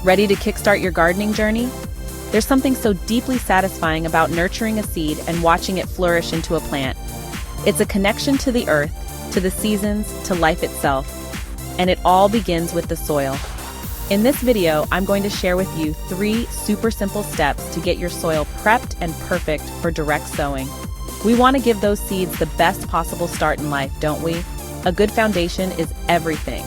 Ready to kickstart your gardening journey? There's something so deeply satisfying about nurturing a seed and watching it flourish into a plant. It's a connection to the earth, to the seasons, to life itself. And it all begins with the soil. In this video, I'm going to share with you 3 super simple steps to get your soil prepped and perfect for direct sowing. We want to give those seeds the best possible start in life, don't we? A good foundation is everything,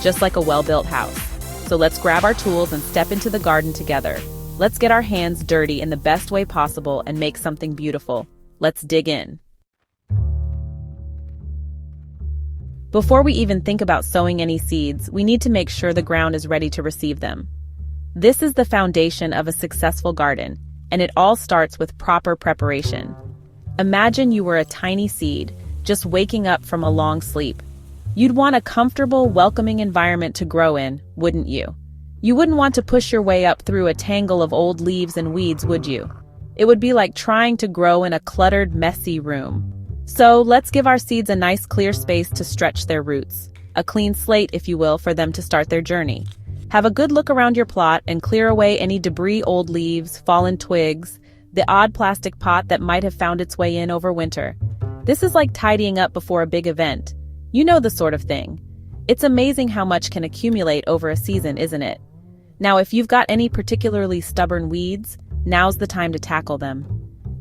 just like a well-built house. So let's grab our tools and step into the garden together. Let's get our hands dirty in the best way possible and make something beautiful. Let's dig in. Before we even think about sowing any seeds, we need to make sure the ground is ready to receive them. This is the foundation of a successful garden, and it all starts with proper preparation. Imagine you were a tiny seed, just waking up from a long sleep. You'd want a comfortable, welcoming environment to grow in, wouldn't you? You wouldn't want to push your way up through a tangle of old leaves and weeds, would you? It would be like trying to grow in a cluttered, messy room. So let's give our seeds a nice clear space to stretch their roots. A clean slate, if you will, for them to start their journey. Have a good look around your plot and clear away any debris, old leaves, fallen twigs, the odd plastic pot that might have found its way in over winter. This is like tidying up before a big event. You know the sort of thing. It's amazing how much can accumulate over a season, isn't it? Now, if you've got any particularly stubborn weeds, now's the time to tackle them.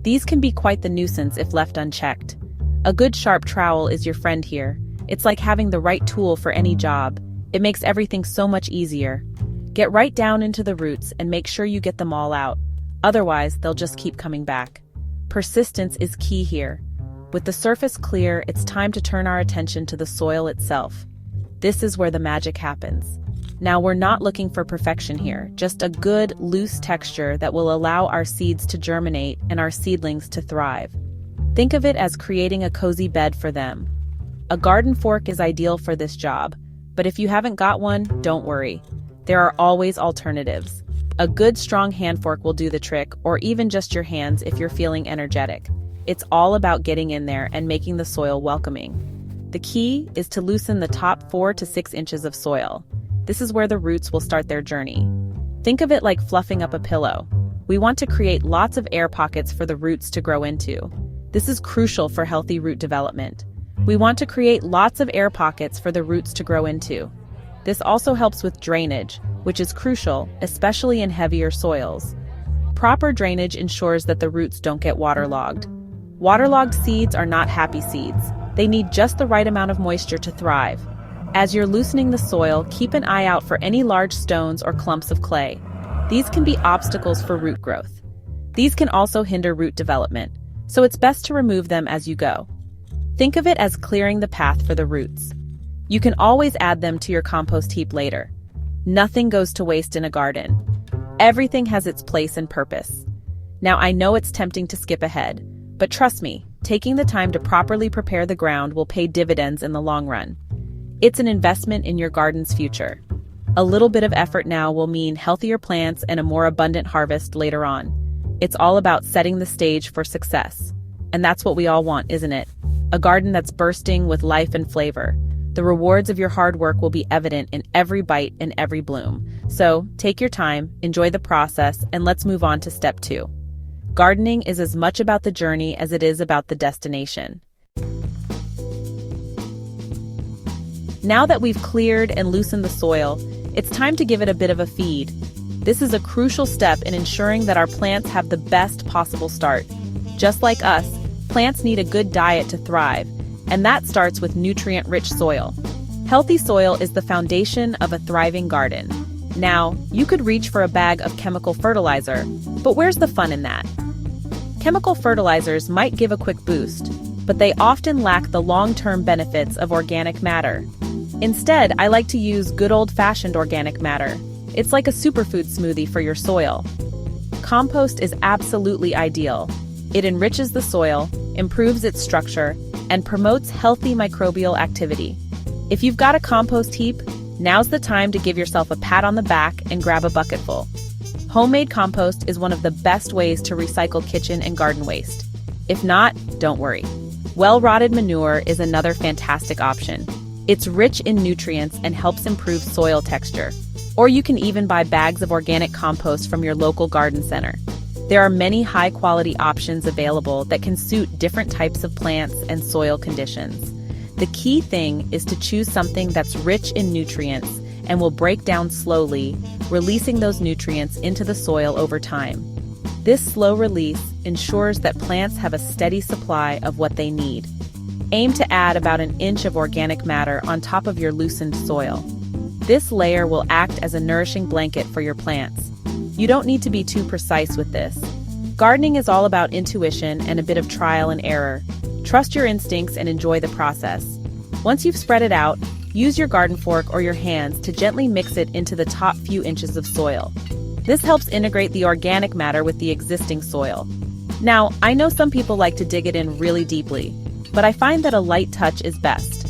These can be quite the nuisance if left unchecked. A good sharp trowel is your friend here. It's like having the right tool for any job. It makes everything so much easier. Get right down into the roots and make sure you get them all out. Otherwise, they'll just keep coming back. Persistence is key here. With the surface clear, it's time to turn our attention to the soil itself. This is where the magic happens. Now, we're not looking for perfection here, just a good, loose texture that will allow our seeds to germinate and our seedlings to thrive. Think of it as creating a cozy bed for them. A garden fork is ideal for this job, but if you haven't got one, don't worry. There are always alternatives. A good strong hand fork will do the trick, or even just your hands if you're feeling energetic. It's all about getting in there and making the soil welcoming. The key is to loosen the top 4 to 6 inches of soil. This is where the roots will start their journey. Think of it like fluffing up a pillow. We want to create lots of air pockets for the roots to grow into. This is crucial for healthy root development. We want to create lots of air pockets for the roots to grow into. This also helps with drainage, which is crucial, especially in heavier soils. Proper drainage ensures that the roots don't get waterlogged. Waterlogged seeds are not happy seeds. They need just the right amount of moisture to thrive. As you're loosening the soil, keep an eye out for any large stones or clumps of clay. These can be obstacles for root growth. These can also hinder root development, so it's best to remove them as you go. Think of it as clearing the path for the roots. You can always add them to your compost heap later. Nothing goes to waste in a garden. Everything has its place and purpose. Now, I know it's tempting to skip ahead, but trust me, taking the time to properly prepare the ground will pay dividends in the long run. It's an investment in your garden's future. A little bit of effort now will mean healthier plants and a more abundant harvest later on. It's all about setting the stage for success. And that's what we all want, isn't it? A garden that's bursting with life and flavor. The rewards of your hard work will be evident in every bite and every bloom. So, take your time, enjoy the process, and let's move on to step 2. Gardening is as much about the journey as it is about the destination. Now that we've cleared and loosened the soil, it's time to give it a bit of a feed. This is a crucial step in ensuring that our plants have the best possible start. Just like us, plants need a good diet to thrive, and that starts with nutrient-rich soil. Healthy soil is the foundation of a thriving garden. Now, you could reach for a bag of chemical fertilizer, but where's the fun in that? Chemical fertilizers might give a quick boost, but they often lack the long-term benefits of organic matter. Instead, I like to use good old-fashioned organic matter. It's like a superfood smoothie for your soil. Compost is absolutely ideal. It enriches the soil, improves its structure, and promotes healthy microbial activity. If you've got a compost heap, now's the time to give yourself a pat on the back and grab a bucketful. Homemade compost is one of the best ways to recycle kitchen and garden waste. If not, don't worry. Well-rotted manure is another fantastic option. It's rich in nutrients and helps improve soil texture. Or you can even buy bags of organic compost from your local garden center. There are many high-quality options available that can suit different types of plants and soil conditions. The key thing is to choose something that's rich in nutrients and will break down slowly, releasing those nutrients into the soil over time. This slow release ensures that plants have a steady supply of what they need. Aim to add about an inch of organic matter on top of your loosened soil. This layer will act as a nourishing blanket for your plants. You don't need to be too precise with this. Gardening is all about intuition and a bit of trial and error. Trust your instincts and enjoy the process. Once you've spread it out, use your garden fork or your hands to gently mix it into the top few inches of soil. This helps integrate the organic matter with the existing soil. Now, I know some people like to dig it in really deeply, but I find that a light touch is best.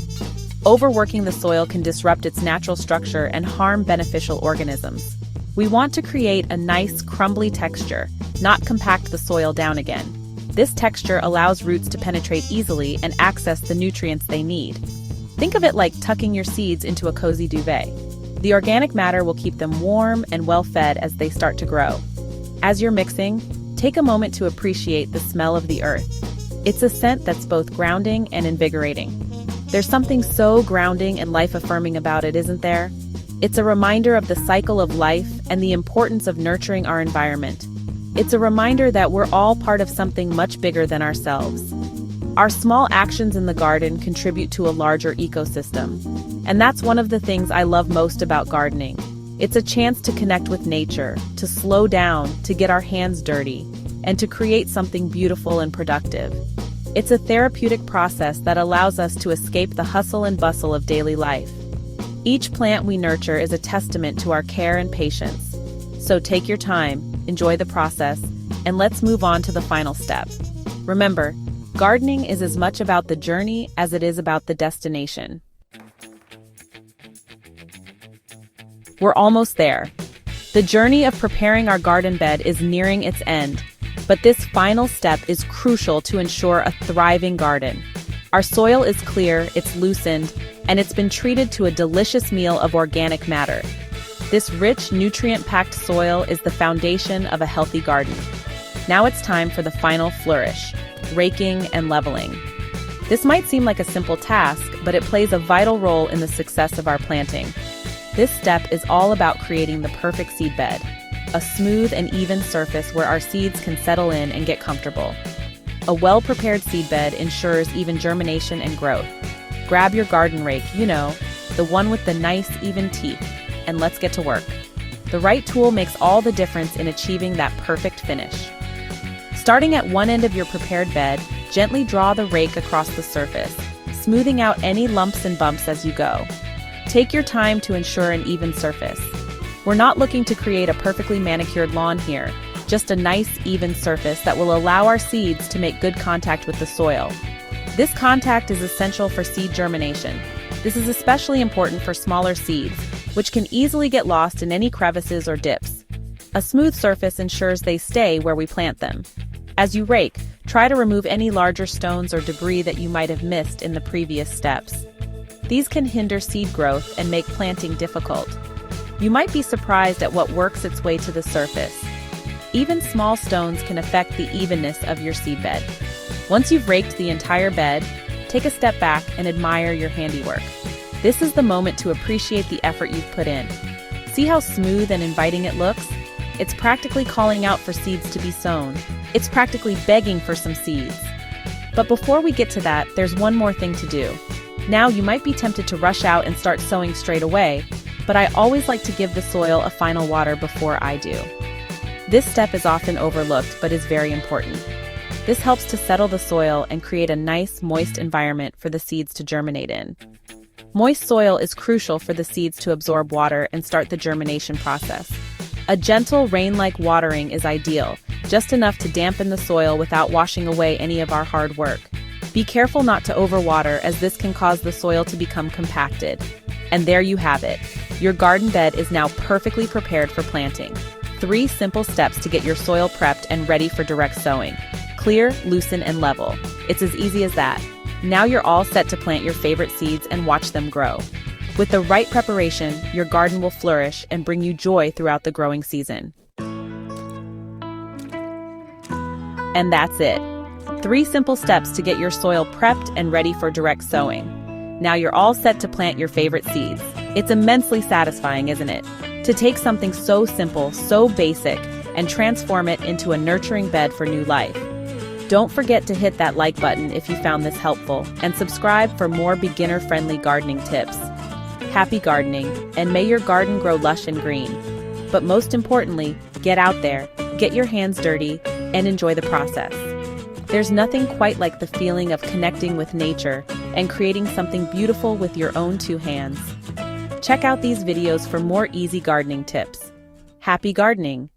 Overworking the soil can disrupt its natural structure and harm beneficial organisms. We want to create a nice, crumbly texture, not compact the soil down again. This texture allows roots to penetrate easily and access the nutrients they need. Think of it like tucking your seeds into a cozy duvet. The organic matter will keep them warm and well-fed as they start to grow. As you're mixing, take a moment to appreciate the smell of the earth. It's a scent that's both grounding and invigorating. There's something so grounding and life-affirming about it, isn't there? It's a reminder of the cycle of life and the importance of nurturing our environment. It's a reminder that we're all part of something much bigger than ourselves. Our small actions in the garden contribute to a larger ecosystem. And that's one of the things I love most about gardening. It's a chance to connect with nature, to slow down, to get our hands dirty, and to create something beautiful and productive. It's a therapeutic process that allows us to escape the hustle and bustle of daily life. Each plant we nurture is a testament to our care and patience. So take your time, enjoy the process, and let's move on to the final step. Remember, gardening is as much about the journey as it is about the destination. We're almost there. The journey of preparing our garden bed is nearing its end, but this final step is crucial to ensure a thriving garden. Our soil is clear, it's loosened, and it's been treated to a delicious meal of organic matter. This rich, nutrient-packed soil is the foundation of a healthy garden. Now it's time for the final flourish, raking and leveling. This might seem like a simple task, but it plays a vital role in the success of our planting. This step is all about creating the perfect seed bed, a smooth and even surface where our seeds can settle in and get comfortable. A well-prepared seed bed ensures even germination and growth. Grab your garden rake, the one with the nice, even teeth, and let's get to work. The right tool makes all the difference in achieving that perfect finish. Starting at one end of your prepared bed, gently draw the rake across the surface, smoothing out any lumps and bumps as you go. Take your time to ensure an even surface. We're not looking to create a perfectly manicured lawn here, just a nice, even surface that will allow our seeds to make good contact with the soil. This contact is essential for seed germination. This is especially important for smaller seeds, which can easily get lost in any crevices or dips. A smooth surface ensures they stay where we plant them. As you rake, try to remove any larger stones or debris that you might have missed in the previous steps. These can hinder seed growth and make planting difficult. You might be surprised at what works its way to the surface. Even small stones can affect the evenness of your seed bed. Once you've raked the entire bed, take a step back and admire your handiwork. This is the moment to appreciate the effort you've put in. See how smooth and inviting it looks? It's practically calling out for seeds to be sown. It's practically begging for some seeds. But before we get to that, there's one more thing to do. Now you might be tempted to rush out and start sowing straight away, but I always like to give the soil a final water before I do. This step is often overlooked, but is very important. This helps to settle the soil and create a nice, moist environment for the seeds to germinate in. Moist soil is crucial for the seeds to absorb water and start the germination process. A gentle, rain-like watering is ideal, just enough to dampen the soil without washing away any of our hard work. Be careful not to overwater, as this can cause the soil to become compacted. And there you have it. Your garden bed is now perfectly prepared for planting. 3 simple steps to get your soil prepped and ready for direct sowing. Clear, loosen, and level. It's as easy as that. Now you're all set to plant your favorite seeds and watch them grow. With the right preparation, your garden will flourish and bring you joy throughout the growing season. And that's it. 3 simple steps to get your soil prepped and ready for direct sowing. Now you're all set to plant your favorite seeds. It's immensely satisfying, isn't it? To take something so simple, so basic, and transform it into a nurturing bed for new life. Don't forget to hit that like button if you found this helpful, and subscribe for more beginner-friendly gardening tips. Happy gardening, and may your garden grow lush and green. But most importantly, get out there, get your hands dirty, and enjoy the process. There's nothing quite like the feeling of connecting with nature and creating something beautiful with your own 2 hands. Check out these videos for more easy gardening tips. Happy gardening!